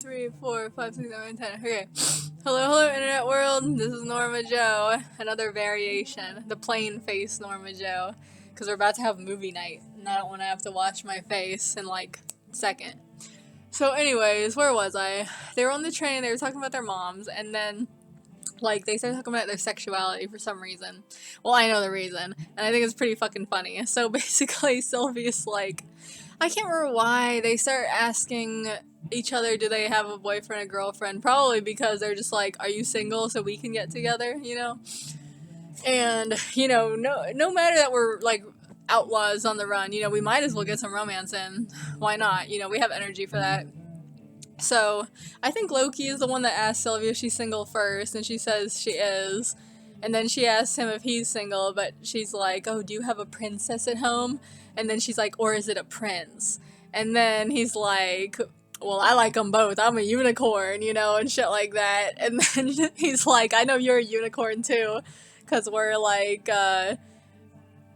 3, 4, 5, 6, 7, 10. Okay. Hello, internet world. This is Norma Joe. Another variation. The plain face Norma Joe. Because we're about to have movie night. And I don't want to have to watch my face in like a second. So anyways, where was I? They were on the train. They were talking about their moms. And then like, they started talking about their sexuality for some reason. Well, I know the reason. And I think it's pretty fucking funny. So basically, Sylvia's like, I can't remember why they start asking each other, do they have a boyfriend or girlfriend? Probably because they're just like, are you single so we can get together, you know? And, you know, no matter that we're like outlaws on the run, you know, we might as well get some romance in. Why not? You know, we have energy for that. So, I think Loki is the one that asked Sylvia if she's single first, and she says she is. And then she asks him if he's single, but she's like, oh, do you have a princess at home? And then she's like, or is it a prince? And then he's like, well, I like them both. I'm a unicorn, you know, and shit like that. And then he's like, I know you're a unicorn too, because we're like,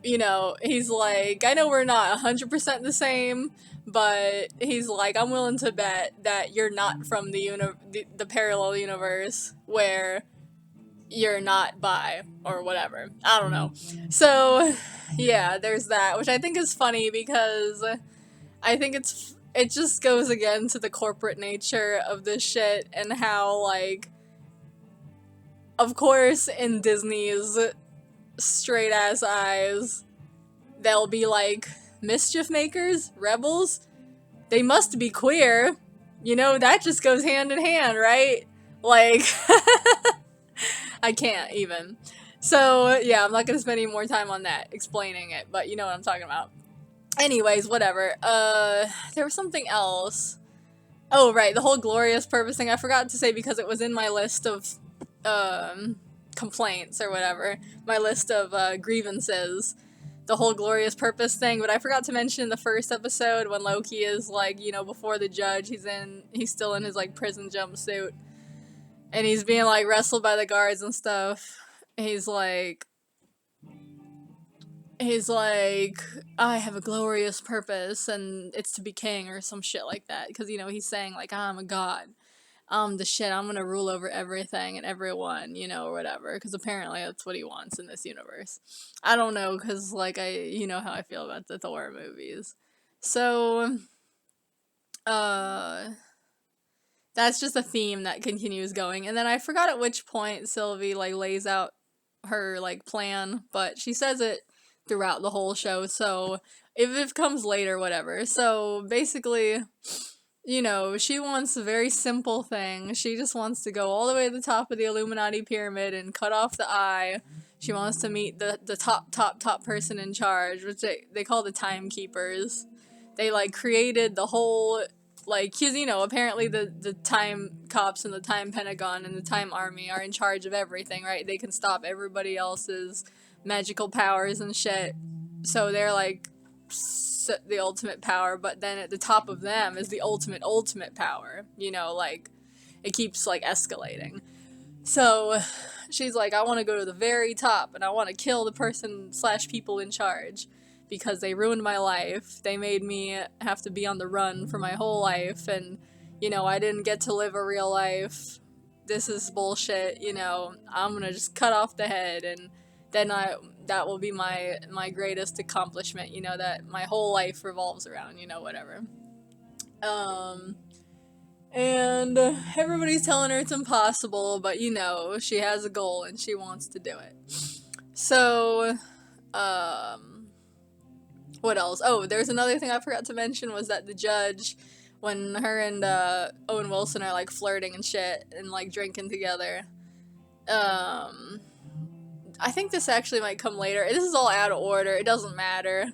you know, he's like, I know we're not 100% the same, but he's like, I'm willing to bet that you're not from the parallel universe where you're not bi or whatever. I don't know. So, yeah, there's that, which I think is funny because I think it just goes again to the corporate nature of this shit and how, like, of course, in Disney's straight ass eyes, they'll be like, mischief makers, rebels, they must be queer. You know, that just goes hand in hand, right? Like, I can't even. So, yeah, I'm not gonna spend any more time on that, explaining it, but you know what I'm talking about. Anyways, whatever. There was something else. Oh, right, the whole glorious purpose thing, I forgot to say because it was in my list of, complaints or whatever. My list of, grievances. The whole glorious purpose thing, but I forgot to mention in the first episode when Loki is like, you know, before the judge, he's still in his like prison jumpsuit, and he's being like wrestled by the guards and stuff. He's like, I have a glorious purpose, and it's to be king or some shit like that, because you know he's saying like, I'm a god. The shit, I'm gonna rule over everything and everyone, you know, or whatever, because apparently that's what he wants in this universe. I don't know, because, like, you know how I feel about the Thor movies. So, that's just a theme that continues going, and then I forgot at which point Sylvie, like, lays out her, like, plan, but she says it throughout the whole show, so if it comes later, whatever. So, basically, you know, she wants a very simple thing. She just wants to go all the way to the top of the Illuminati pyramid and cut off the eye. She wants to meet the top person in charge, which they call the timekeepers. They, like, created the whole, like, cause, you know, apparently the time cops and the time Pentagon and the time army are in charge of everything, right? They can stop everybody else's magical powers and shit. So they're, like, the ultimate power, but then at the top of them is the ultimate power, you know, like, it keeps, like, escalating. So, she's like, I want to go to the very top, and I want to kill the person / people in charge, because they ruined my life, they made me have to be on the run for my whole life, and, you know, I didn't get to live a real life, this is bullshit, you know, I'm gonna just cut off the head, and then that will be my greatest accomplishment, you know, that my whole life revolves around, you know, whatever. And everybody's telling her it's impossible, but you know, she has a goal and she wants to do it. So, what else? Oh, there's another thing I forgot to mention was that the judge, when her and Owen Wilson are like flirting and shit and like drinking together, I think this actually might come later. This is all out of order. It doesn't matter.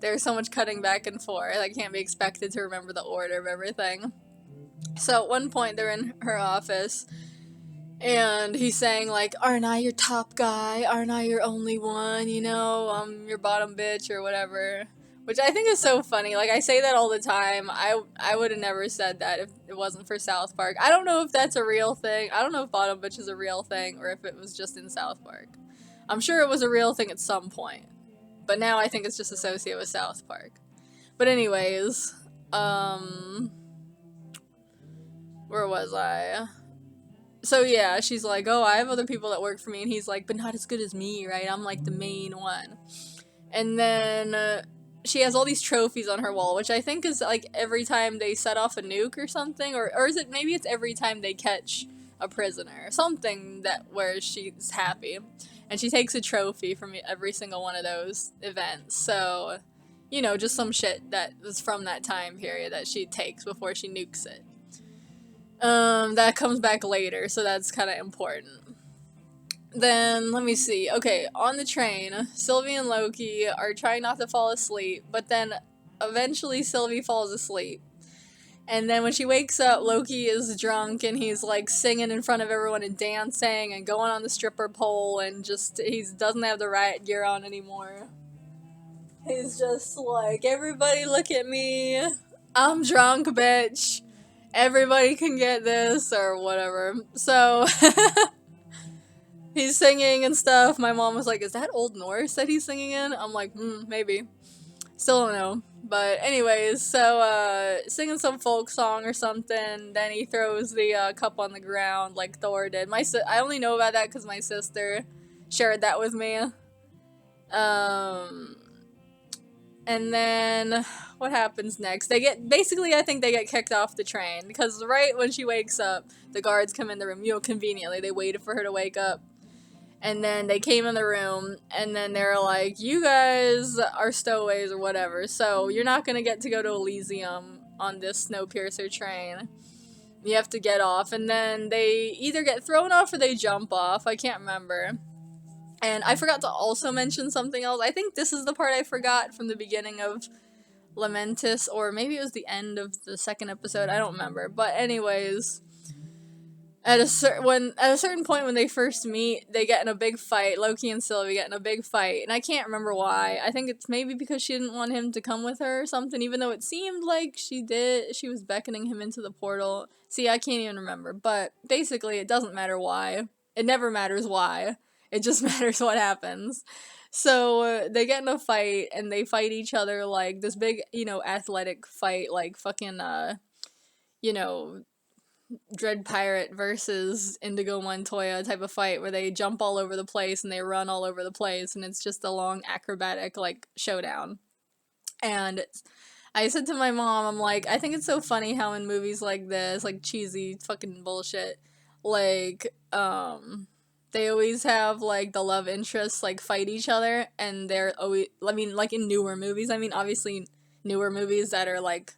There's so much cutting back and forth. I can't be expected to remember the order of everything. So at one point, they're in her office, and he's saying, like, aren't I your top guy? Aren't I your only one? You know, I'm your bottom bitch or whatever. Which I think is so funny. Like, I say that all the time. I would have never said that if it wasn't for South Park. I don't know if that's a real thing. I don't know if bottom bitch is a real thing or if it was just in South Park. I'm sure it was a real thing at some point, but now I think it's just associated with South Park. But anyways, Where was I? So yeah, she's like, oh, I have other people that work for me, and he's like, but not as good as me, right? I'm like the main one. And then she has all these trophies on her wall, which I think is like every time they set off a nuke or something, or is it maybe it's every time they catch a prisoner, something that where she's happy, and she takes a trophy from every single one of those events. So, you know, just some shit that was from that time period that she takes before she nukes it. That comes back later, so that's kind of important. Then, let me see. Okay, on the train, Sylvie and Loki are trying not to fall asleep, but then eventually Sylvie falls asleep. And then when she wakes up, Loki is drunk and he's like singing in front of everyone and dancing and going on the stripper pole and just, he doesn't have the riot gear on anymore. He's just like, everybody look at me. I'm drunk, bitch. Everybody can get this, or whatever. So, he's singing and stuff. My mom was like, is that Old Norse that he's singing in? I'm like, maybe. Still don't know. But anyways, so, singing some folk song or something. Then he throws the cup on the ground like Thor did. I only know about that because my sister shared that with me. And then what happens next? Basically, I think they get kicked off the train because right when she wakes up, the guards come in the room. You know, conveniently, they waited for her to wake up. And then they came in the room, and then they're like, you guys are stowaways or whatever, so you're not going to get to go to Elysium on this Snowpiercer train. You have to get off. And then they either get thrown off or they jump off. I can't remember. And I forgot to also mention something else. I think this is the part I forgot from the beginning of Lamentis, or maybe it was the end of the second episode. I don't remember. But anyways, at a certain point when they first meet, they get in a big fight. Loki and Sylvie get in a big fight, and I can't remember why. I think it's maybe because she didn't want him to come with her or something, even though it seemed like she did. She was beckoning him into the portal. See, I can't even remember. But basically, it doesn't matter why. It never matters why. It just matters what happens. So, they get in a fight, and they fight each other like this big, athletic fight, like fucking, Dread Pirate versus Indigo Montoya type of fight where they jump all over the place and they run all over the place, and it's just a long acrobatic, like, showdown. And I said to my mom, I'm like, I think it's so funny how in movies like this, like cheesy fucking bullshit, like, they always have, like, the love interests, like, fight each other, and they're always, I mean, like, in newer movies, obviously newer movies that are, like,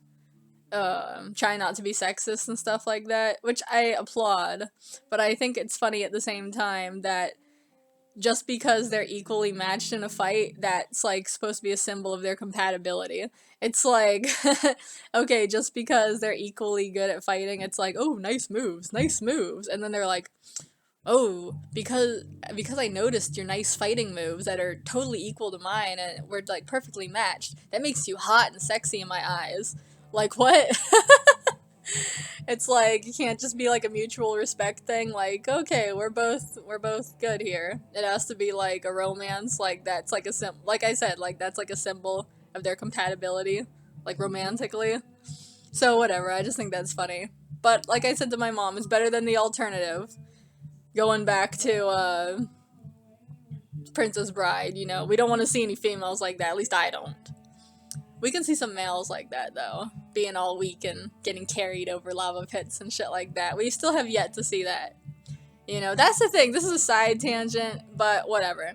trying not to be sexist and stuff like that, which I applaud, but I think it's funny at the same time that just because they're equally matched in a fight, that's, like, supposed to be a symbol of their compatibility. It's like, okay, just because they're equally good at fighting, it's like, oh, nice moves, and then they're like, oh, because I noticed your nice fighting moves that are totally equal to mine and we're, like, perfectly matched, that makes you hot and sexy in my eyes. Like, what? It's like, you can't just be like a mutual respect thing, like, okay, we're both good here. It has to be like a romance, like that's like like I said, like that's like a symbol of their compatibility, like romantically. So whatever, I just think that's funny. But like I said to my mom, it's better than the alternative. Going back to Princess Bride, we don't want to see any females like that, at least I don't. We can see some males like that, though. Being all weak and getting carried over lava pits and shit like that. We still have yet to see that. That's the thing. This is a side tangent, but whatever.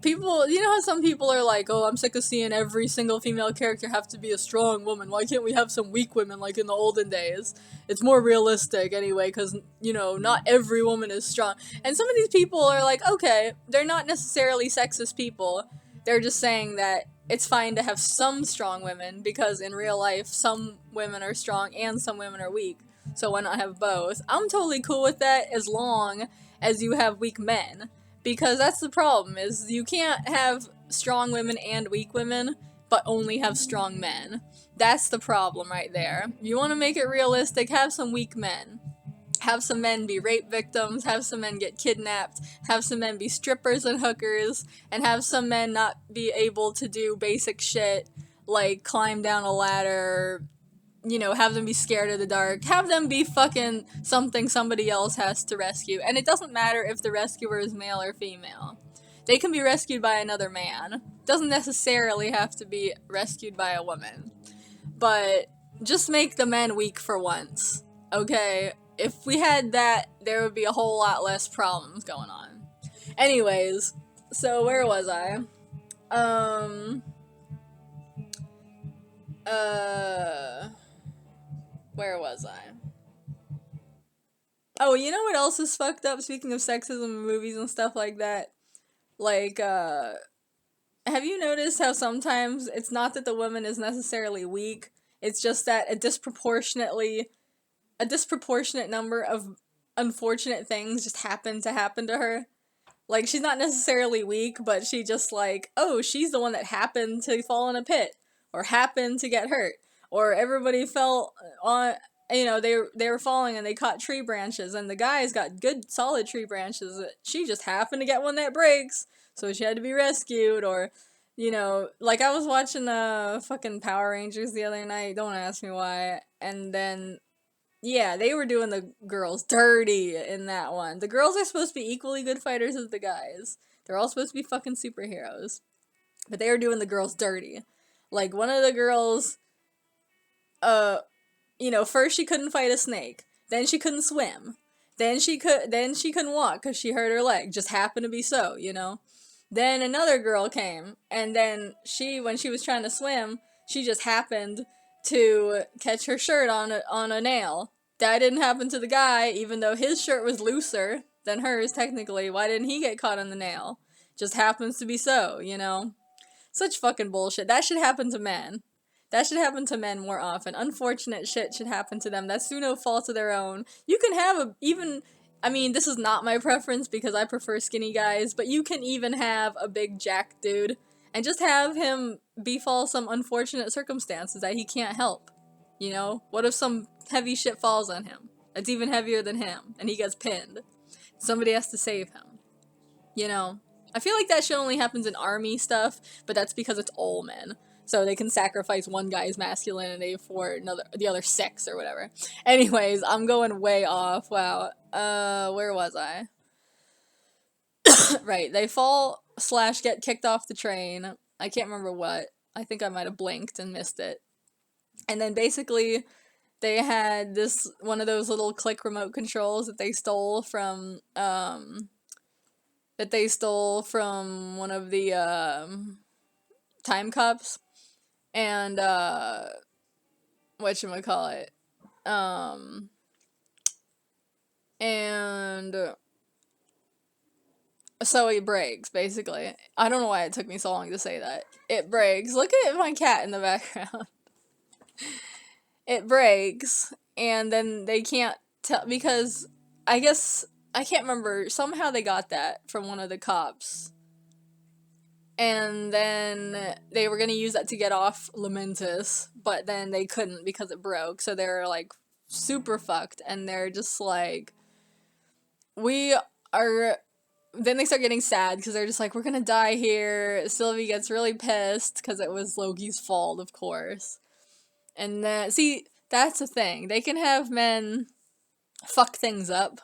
People, how some people are like, oh, I'm sick of seeing every single female character have to be a strong woman. Why can't we have some weak women like in the olden days? It's more realistic anyway, because, not every woman is strong. And some of these people are like, okay, they're not necessarily sexist people. They're just saying that it's fine to have some strong women, because in real life, some women are strong and some women are weak. So why not have both? I'm totally cool with that as long as you have weak men. Because that's the problem, is you can't have strong women and weak women, but only have strong men. That's the problem right there. You want to make it realistic, have some weak men. Have some men be rape victims, have some men get kidnapped, have some men be strippers and hookers, and have some men not be able to do basic shit like climb down a ladder, have them be scared of the dark. Have them be fucking something somebody else has to rescue. And it doesn't matter if the rescuer is male or female. They can be rescued by another man. Doesn't necessarily have to be rescued by a woman. But just make the men weak for once. Okay? If we had that, there would be a whole lot less problems going on. Anyways, so where was I? Where was I? Oh, you know what else is fucked up? Speaking of sexism in movies and stuff like that, like, have you noticed how sometimes it's not that the woman is necessarily weak, it's just that a disproportionate number of unfortunate things just happen to her? Like, she's not necessarily weak, but she just, like, oh, she's the one that happened to fall in a pit, or happened to get hurt, or everybody fell on, they were falling and they caught tree branches, and the guys got good, solid tree branches. She just happened to get one that breaks, so she had to be rescued, or, like, I was watching, fucking Power Rangers the other night, don't ask me why, and then yeah, they were doing the girls dirty in that one. The girls are supposed to be equally good fighters as the guys. They're all supposed to be fucking superheroes. But they were doing the girls dirty. Like, one of the girls, first she couldn't fight a snake. Then she couldn't swim. Then she couldn't walk because she hurt her leg. Just happened to be so, Then another girl came, and then when she was trying to swim, she just happened to catch her shirt on a nail. That didn't happen to the guy, even though his shirt was looser than hers, technically. Why didn't he get caught on the nail? Just happens to be so, Such fucking bullshit. That should happen to men. That should happen to men more often. Unfortunate shit should happen to them. That's through no fault of their own. You can have this is not my preference because I prefer skinny guys, but you can even have a big jack dude and just have him befall some unfortunate circumstances that he can't help. What if some heavy shit falls on him that's even heavier than him and he gets pinned? Somebody has to save him. I feel like that shit only happens in army stuff, but that's because it's all men. So they can sacrifice one guy's masculinity for the other sex or whatever. Anyways, I'm going way off. Wow. Where was I? Right, they fall / get kicked off the train. I can't remember what. I think I might have blinked and missed it. And then basically, they had one of those little click remote controls that they stole from one of the time cups, and whatchamacallit, and so it breaks, basically. I don't know why it took me so long to say that. It breaks. Look at my cat in the background. It breaks, and then they can't tell, because I guess, I can't remember, somehow they got that from one of the cops. And then they were gonna use that to get off Lamentus, but then they couldn't because it broke, so they're, like, super fucked, and they're just like, then they start getting sad, because they're just like, we're gonna die here. Sylvie gets really pissed, because it was Loki's fault, of course. And then, see, that's the thing. They can have men fuck things up,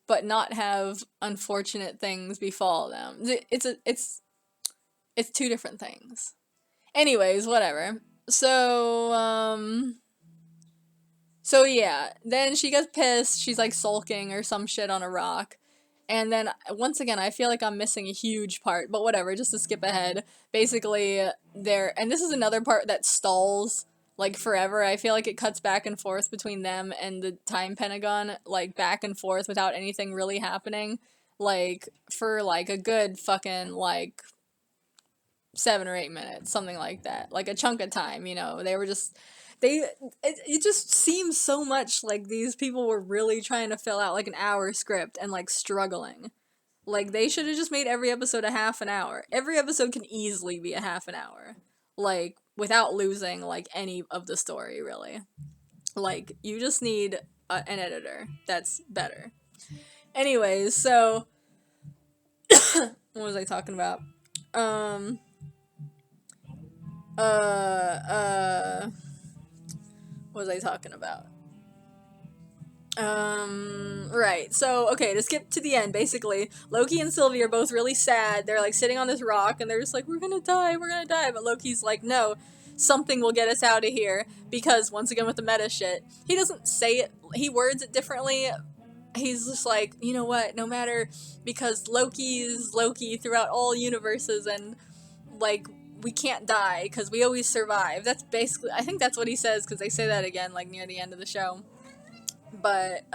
but not have unfortunate things befall them. It's two different things. Anyways, whatever. So yeah, then she gets pissed, she's like sulking or some shit on a rock. And then, once again, I feel like I'm missing a huge part, but whatever, just to skip ahead. Basically, and this is another part that stalls, like, forever. I feel like it cuts back and forth between them and the Time Pentagon, like, back and forth without anything really happening, like, for, like, a good fucking, like, 7 or 8 minutes, something like that. Like, a chunk of time, they were just... It just seems so much like these people were really trying to fill out, like, an hour script and, like, struggling. Like, they should have just made every episode a half an hour. Every episode can easily be a half an hour. Like, without losing, like, any of the story, really. Like, you just need an editor that's better. Anyways, so... what was I talking about? What was I talking about? Right. So, okay, to skip to the end, basically, Loki and Sylvie are both really sad. They're like sitting on this rock and they're just like, we're gonna die, we're gonna die. But Loki's like, no, something will get us out of here. Because, once again, with the meta shit, he doesn't say it, he words it differently. He's just like, you know what, no matter, because Loki is Loki throughout all universes and, like, we can't die because we always survive. That's basically, I think that's what he says because they say that again, like, near the end of the show. But,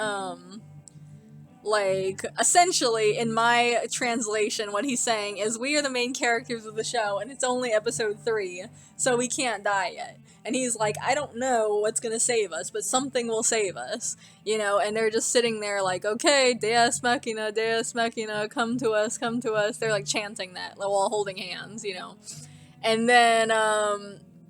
like, essentially, in my translation, what he's saying is we are the main characters of the show, and it's only episode 3, so we can't die yet. And he's like, I don't know what's gonna save us, but something will save us, you know, and they're just sitting there like, okay, Deus Machina, come to us, come to us. They're, like, chanting that while holding hands, you know. And then,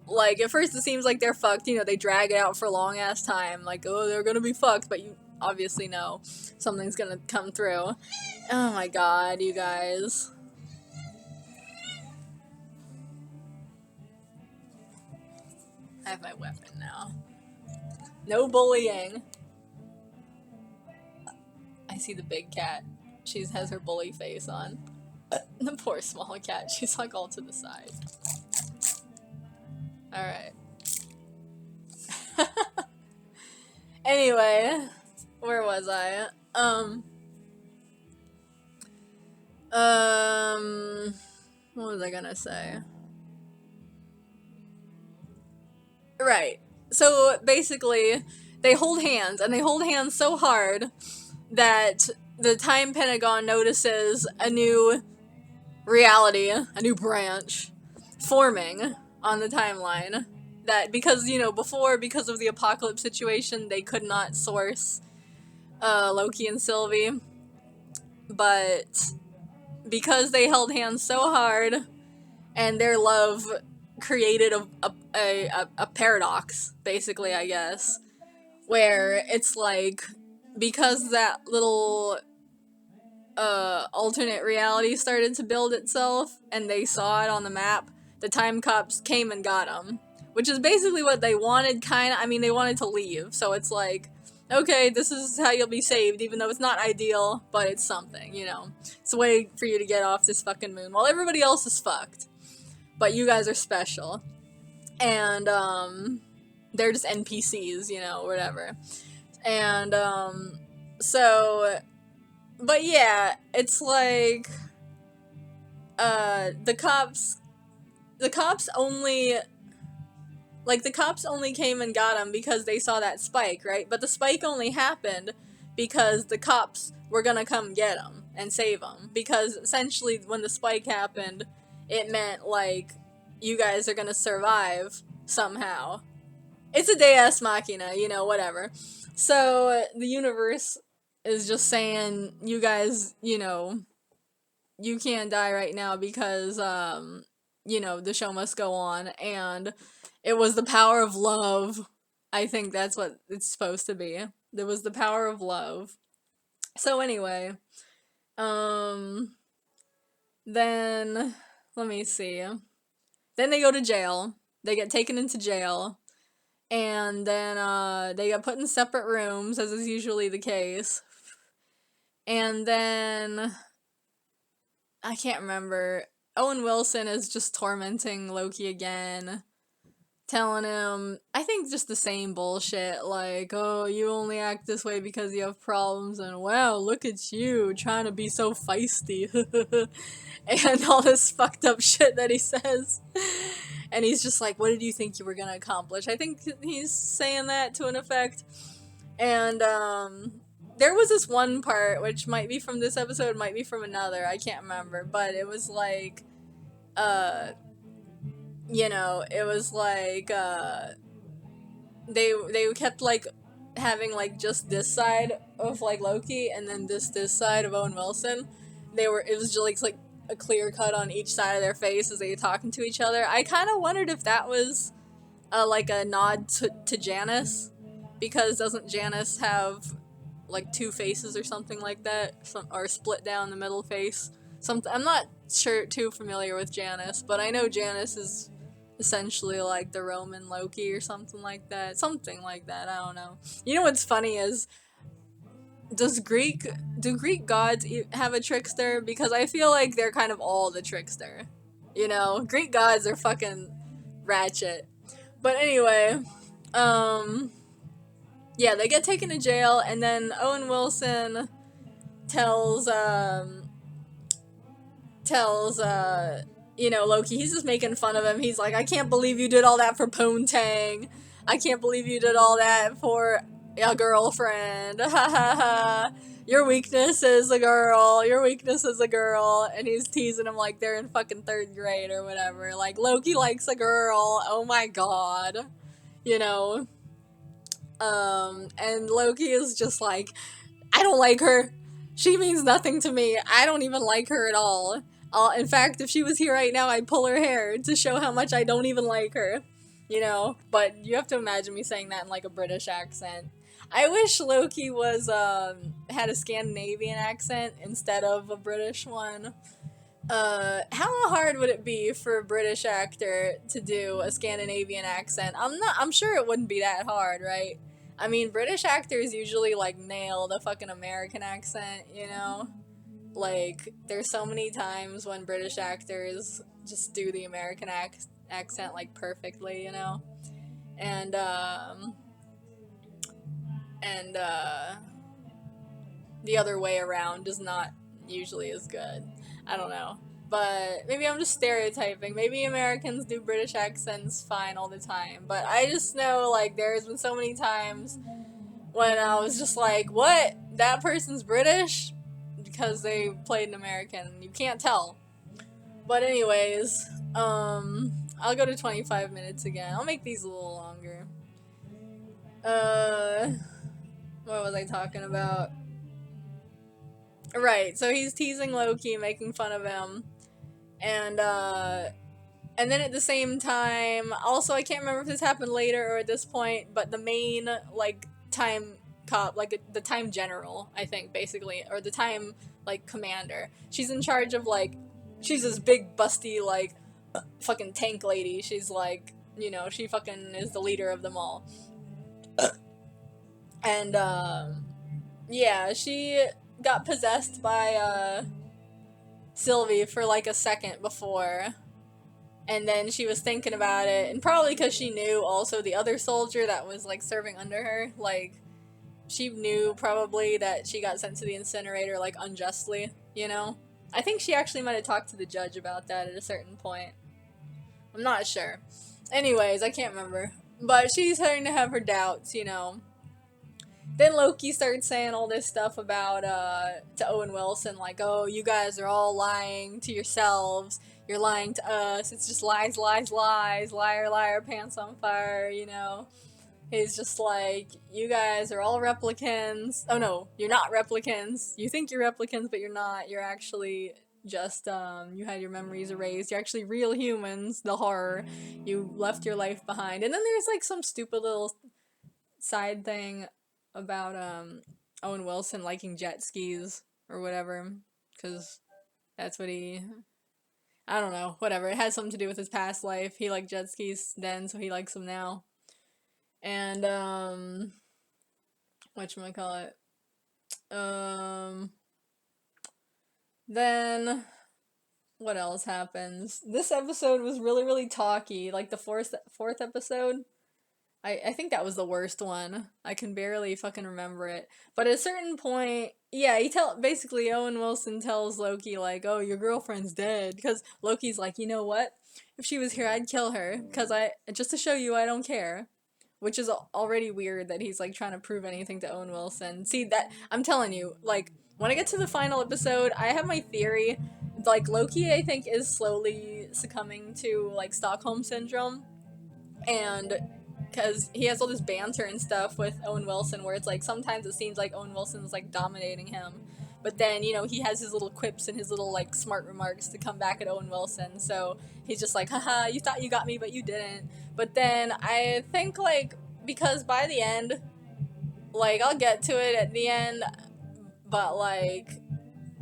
like, at first it seems like they're fucked, you know, they drag it out for a long-ass time, like, oh, they're gonna be fucked, but you obviously know something's gonna come through. Oh my god, you guys. I have my weapon now. No bullying. I see the big cat. She has her bully face on. The poor small cat, she's like all to the side. Alright. Anyway, where was I? What was I gonna say? Right. So basically, they hold hands, and they hold hands so hard that the Time Pentagon notices a new reality, a new branch, forming on the timeline. That because, you know, before, because of the apocalypse situation, they could not source Loki and Sylvie. But because they held hands so hard, and their love created a paradox, basically, I guess, where it's like, because that little alternate reality started to build itself, and they saw it on the map, the time cops came and got them. Which is basically what they wanted, kinda. I mean, they wanted to leave, so it's like, okay, this is how you'll be saved, even though it's not ideal, but it's something, you know. It's a way for you to get off this fucking moon while everybody else is fucked. But you guys are special. And, they're just NPCs, you know, whatever. And, so, but yeah, it's like, the cops only, like, the cops only came and got him because they saw that spike, right? But the spike only happened because the cops were gonna come get him and save him. Because essentially, when the spike happened, it meant, like, you guys are gonna survive somehow. It's a Deus Machina, you know, whatever. So, the universe is just saying, you guys, you know, you can't die right now because, you know, the show must go on, and it was the power of love. I think that's what it's supposed to be. There was the power of love. So anyway, then, let me see. Then they go to jail. They get taken into jail. And then, they get put in separate rooms, as is usually the case. And then, I can't remember. Owen Wilson is just tormenting Loki again. Telling him, I think just the same bullshit, like, oh, you only act this way because you have problems, and wow, look at you, trying to be so feisty, and all this fucked up shit that he says, and he's just like, what did you think you were gonna accomplish? I think he's saying that to an effect, and, there was this one part, which might be from this episode, might be from another, I can't remember, but it was like, you know, it was like, they kept, like, having, like, just this side of, like, Loki, and then this side of Owen Wilson. It was just, like a clear cut on each side of their face as they were talking to each other. I kind of wondered if that was, like, a nod to Janice, because doesn't Janice have, like, 2 faces or something like that? Or split down the middle face? I'm not too familiar with Janice, but I know Janice is essentially like the Roman Loki or something like that. Something like that. I don't know. You know what's funny is do Greek gods have a trickster? Because I feel like they're kind of all the trickster. You know, Greek gods are fucking ratchet. But anyway, um, yeah, they get taken to jail, and then Owen Wilson tells tells Loki, he's just making fun of him. He's like, I can't believe you did all that for Poontang. I can't believe you did all that for a girlfriend. Ha ha ha. Your weakness is a girl. Your weakness is a girl. And he's teasing him like they're in fucking 3rd grade or whatever. Like, Loki likes a girl. Oh my god. You know? And Loki is just like, I don't like her. She means nothing to me. I don't even like her at all. In fact, if she was here right now, I'd pull her hair to show how much I don't even like her. You know? But you have to imagine me saying that in like a British accent. I wish Loki was, had a Scandinavian accent instead of a British one. How hard would it be for a British actor to do a Scandinavian accent? I'm sure it wouldn't be that hard, right? I mean, British actors usually, like, nail the fucking American accent, you know? Like, there's so many times when British actors just do the American accent, like, perfectly, you know? And, the other way around is not usually as good. I don't know. But maybe I'm just stereotyping. Maybe Americans do British accents fine all the time. But I just know, like, there's been so many times when I was just like, what? That person's British? Because they played an American. You can't tell. But anyways, I'll go to 25 minutes again. I'll make these a little longer. What was I talking about? Right, so he's teasing Loki, making fun of him, and then at the same time, also, I can't remember if this happened later or at this point, but the main, like, time cop, like, the time general, I think, basically, or the time, like, commander, she's in charge of, like, she's this big, busty, like, fucking tank lady, she's, like, you know, she fucking is the leader of them all, and, yeah, she got possessed by, Sylvie for like a second before, and then she was thinking about it, and probably because she knew also the other soldier that was like serving under her, like, she knew probably that she got sent to the incinerator like unjustly, you know? I think she actually might have talked to the judge about that at a certain point. I'm not sure. Anyways, I can't remember. But she's starting to have her doubts, you know? Then Loki starts saying all this stuff about, to Owen Wilson, like, oh, you guys are all lying to yourselves, you're lying to us, it's just lies, lies, lies, liar, liar, pants on fire, you know? He's just like, you guys are all replicants. Oh no, you're not replicants. You think you're replicants, but you're not. You're actually just, you had your memories erased. You're actually real humans, the horror. You left your life behind. And then there's like some stupid little side thing about Owen Wilson liking jet skis or whatever, because that's what I don't know, whatever. It has something to do with his past life. He liked jet skis then, so he likes them now. And whatchamacallit? Then what else happens? This episode was really, really talky. Like the fourth episode. I think that was the worst one. I can barely fucking remember it. But at a certain point, yeah, basically Owen Wilson tells Loki, like, oh, your girlfriend's dead. Because Loki's like, you know what? If she was here, I'd kill her. Because just to show you I don't care. Which is already weird that he's, like, trying to prove anything to Owen Wilson. See, that, I'm telling you, like, when I get to the final episode, I have my theory. Like, Loki, I think, is slowly succumbing to, like, Stockholm Syndrome. And because he has all this banter and stuff with Owen Wilson where it's like sometimes it seems like Owen Wilson's like dominating him, but then, you know, he has his little quips and his little like smart remarks to come back at Owen Wilson, so he's just like, haha, you thought you got me but you didn't. But then I think, like, because by the end, like, I'll get to it at the end, but like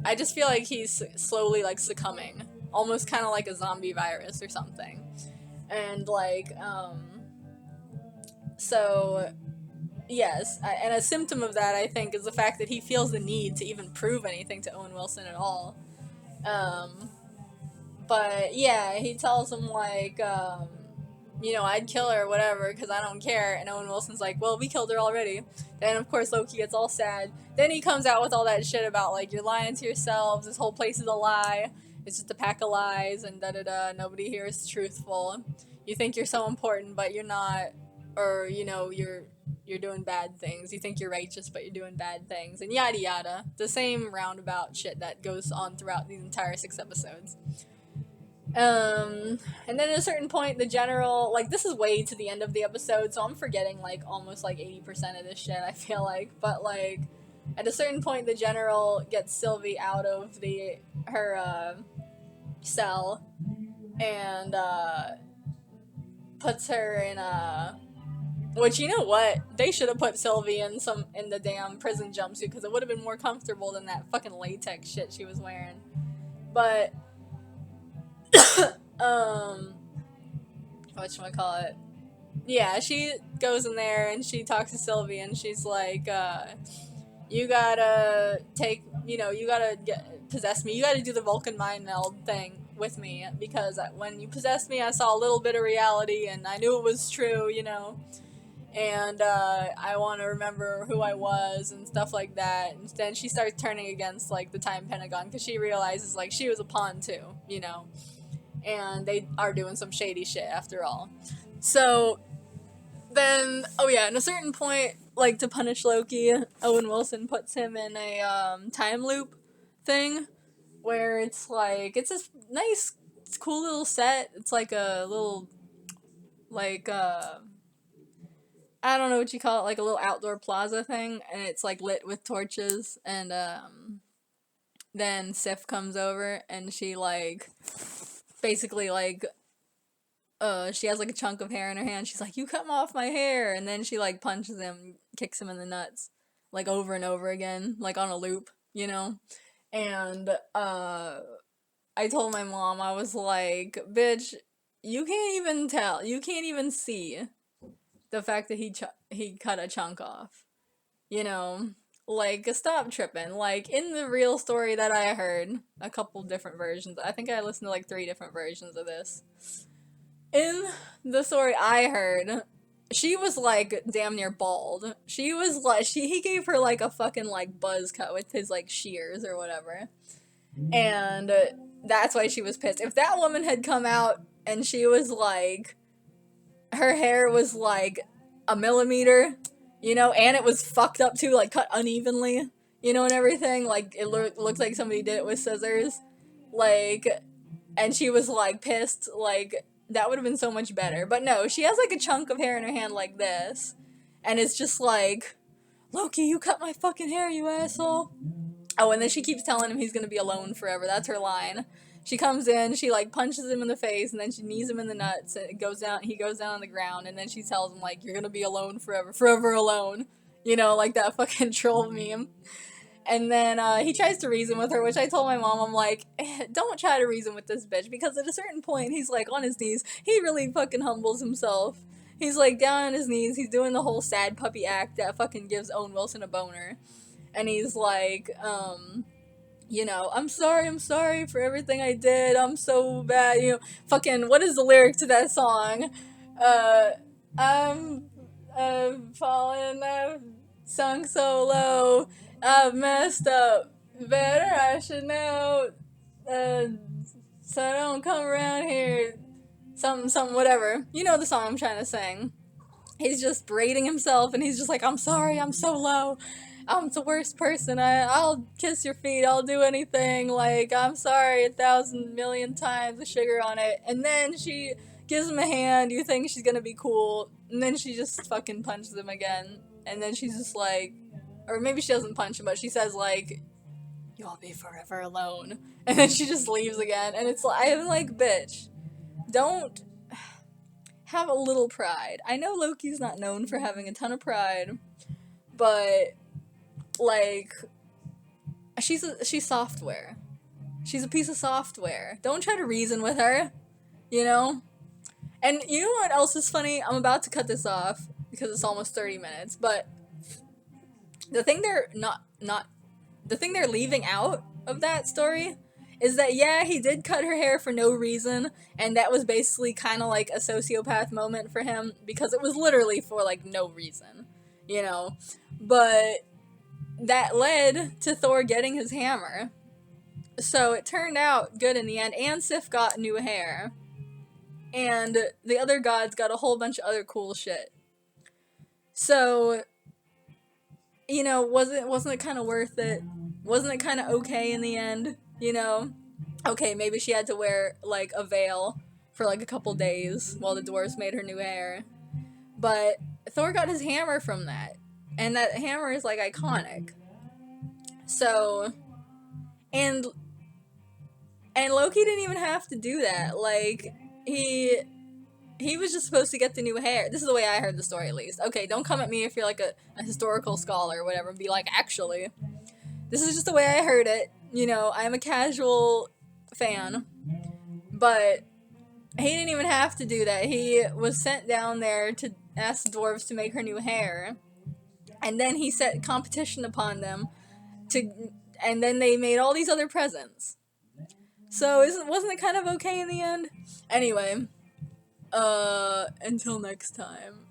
I just feel like he's slowly like succumbing, almost kind of like a zombie virus or something. And, like, so, yes, and a symptom of that, I think, is the fact that he feels the need to even prove anything to Owen Wilson at all. Um, but, yeah, he tells him, like, I'd kill her or whatever because I don't care. And Owen Wilson's like, well, we killed her already. Then, of course, Loki gets all sad. Then he comes out with all that shit about, like, you're lying to yourselves. This whole place is a lie. It's just a pack of lies and da-da-da. Nobody here is truthful. You think you're so important, but you're not. Or, you're doing bad things. You think you're righteous, but you're doing bad things. And yada yada. The same roundabout shit that goes on throughout these entire 6 episodes. And then at a certain point, the general, like, this is way to the end of the episode, so I'm forgetting, like, almost, like, 80% of this shit, I feel like, but, like, at a certain point, the general gets Sylvie out of her cell, and, puts her in which, you know what, they should have put Sylvie in the damn prison jumpsuit, because it would have been more comfortable than that fucking latex shit she was wearing, but, whatchamacallit, yeah, she goes in there and she talks to Sylvie and she's like, you gotta possess me, you gotta do the Vulcan mind meld thing with me, because when you possessed me, I saw a little bit of reality and I knew it was true, and I want to remember who I was and stuff like that. And then she starts turning against, like, the Time Pentagon, because she realizes, like, she was a pawn too, and they are doing some shady shit after all. So then, at a certain point, like, to punish Loki, Owen Wilson puts him in a time loop thing where it's like, it's this nice, cool little set. It's like a little, like, I don't know what you call it, like a little outdoor plaza thing, and it's, like, lit with torches, and then Sif comes over and she, like, basically, like, she has, like, a chunk of hair in her hand. She's like, you cut off my hair. And then she, like, punches him, kicks him in the nuts, like, over and over again, like, on a loop, And, I told my mom, I was like, bitch, you can't even tell. You can't even see the fact that he cut a chunk off. Like, stop tripping. Like, in the real story that I heard, a couple different versions. I think I listened to, like, 3 different versions of this. In the story I heard, she was, like, damn near bald. She was, like, he gave her, like, a fucking, like, buzz cut with his, like, shears or whatever. And that's why she was pissed. If that woman had come out and she was, like, her hair was, like, a millimeter, and it was fucked up too, like, cut unevenly, and everything, like, it looked like somebody did it with scissors, like, and she was, like, pissed, like, that would have been so much better. But no, she has, like, a chunk of hair in her hand like this. And it's just like, Loki, you cut my fucking hair, you asshole. Oh, and then she keeps telling him he's gonna be alone forever. That's her line. She comes in, she, like, punches him in the face, and then she knees him in the nuts, and he goes down on the ground, and then she tells him, like, you're gonna be alone forever. Forever alone. Like that fucking troll meme. And then he tries to reason with her, which I told my mom, I'm like, don't try to reason with this bitch, because at a certain point, he's, like, on his knees. He really fucking humbles himself. He's, like, down on his knees. He's doing the whole sad puppy act that fucking gives Owen Wilson a boner. And he's like, I'm sorry for everything I did. I'm so bad. Fucking, what is the lyric to that song? I'm falling, I've sunk so low. I've messed up. Better I should know. So I don't come around here. Something, whatever. You know the song I'm trying to sing. He's just berating himself, and he's just like, I'm sorry, I'm so low. I'm the worst person. I'll kiss your feet. I'll do anything. Like, I'm sorry 1,000 million times with sugar on it. And then she gives him a hand. You think she's gonna be cool. And then she just fucking punches him again. And then she's just like, or maybe she doesn't punch him, but she says, like, you'll be forever alone. And then she just leaves again. And it's like, I'm like, bitch, don't have a little pride. I know Loki's not known for having a ton of pride, but, like, she's She's a piece of software. Don't try to reason with her, And you know what else is funny? I'm about to cut this off because it's almost 30 minutes, but the thing they're not the thing they're leaving out of that story is that yeah, he did cut her hair for no reason, and that was basically kind of like a sociopath moment for him because it was literally for like no reason, you know. But that led to Thor getting his hammer. So it turned out good in the end, and Sif got new hair. And the other gods got a whole bunch of other cool shit. So, you know, wasn't it kind of worth it? Wasn't it kind of okay in the end? You know, okay, maybe she had to wear like a veil for like a couple days while the dwarves made her new hair, but Thor got his hammer from that, and that hammer is like iconic. So, and Loki didn't even have to do that. Like he was just supposed to get the new hair. This is the way I heard the story, at least. Okay, don't come at me if you're like a historical scholar or whatever and be like, actually. This is just the way I heard it. You know, I'm a casual fan. But he didn't even have to do that. He was sent down there to ask the dwarves to make her new hair. And then he set competition upon them and then they made all these other presents. So wasn't it kind of okay in the end? Anyway, until next time.